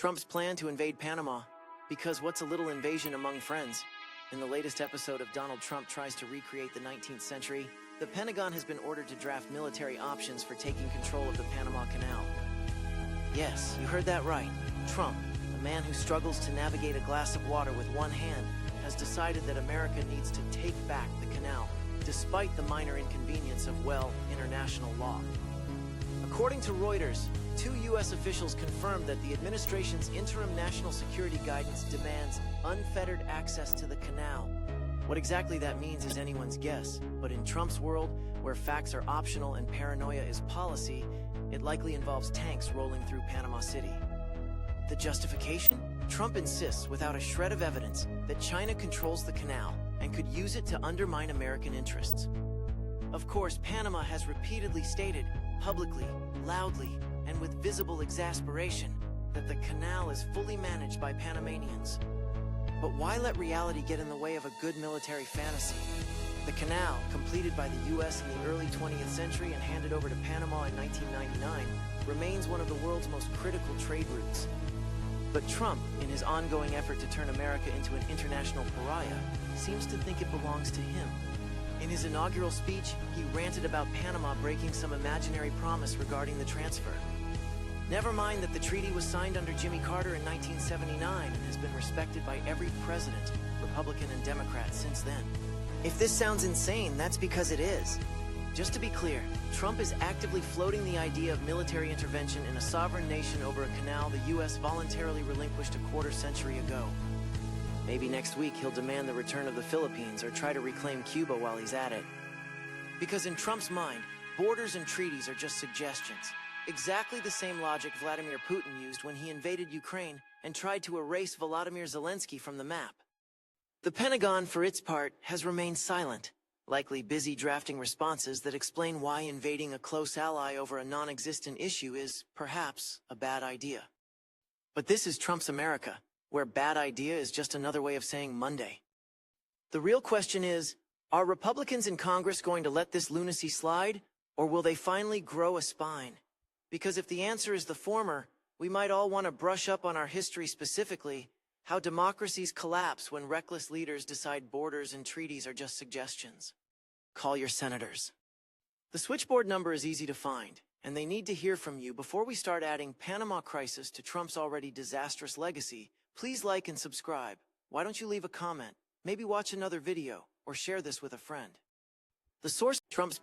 Trump's plan to invade Panama, because what's a little invasion among friends? In the latest episode of Donald Trump Tries to Recreate the 19th Century, the Pentagon has been ordered to draft military options for taking control of the Panama Canal. Yes, you heard that right. Trump, a man who struggles to navigate a glass of water with one hand, has decided that America needs to take back the canal, despite the minor inconvenience of, well, international law. According to Reuters, 2 U.S. officials confirmed that the administration's interim national security guidance demands unfettered access to the canal. What exactly that means is anyone's guess, but in Trump's world, where facts are optional and paranoia is policy, it likely involves tanks rolling through Panama City. The justification? Trump insists, without a shred of evidence, that China controls the canal and could use it to undermine American interests. Of course, Panama has repeatedly stated, publicly, loudly, and with visible exasperation, that the canal is fully managed by Panamanians. But why let reality get in the way of a good military fantasy? The canal, completed by the U.S. in the early 20th century and handed over to Panama in 1999, remains one of the world's most critical trade routes. But Trump, in his ongoing effort to turn America into an international pariah, seems to think it belongs to him. In his inaugural speech, he ranted about Panama breaking some imaginary promise regarding the transfer. Never mind that the treaty was signed under Jimmy Carter in 1979 and has been respected by every president, Republican and Democrat, since then. If this sounds insane, that's because it is. Just to be clear, Trump is actively floating the idea of military intervention in a sovereign nation over a canal the U.S. voluntarily relinquished a quarter-century ago. Maybe next week he'll demand the return of the Philippines or try to reclaim Cuba while he's at it. Because in Trump's mind, borders and treaties are just suggestions. Exactly the same logic Vladimir Putin used when he invaded Ukraine and tried to erase Volodymyr Zelensky from the map. The Pentagon, for its part, has remained silent, likely busy drafting responses that explain why invading a close ally over a non-existent issue is, perhaps, a bad idea. But this is Trump's America, where bad idea is just another way of saying Monday. The real question is, are Republicans in Congress going to let this lunacy slide, or will they finally grow a spine? Because if the answer is the former, we might all want to brush up on our history, specifically how democracies collapse when reckless leaders decide borders and treaties are just suggestions. Call your senators. The switchboard number is easy to find, and they need to hear from you before we start adding Panama crisis to Trump's already disastrous legacy. Please like and subscribe. Why don't you leave a comment, maybe watch another video, or share this with a friend? The source: Trump's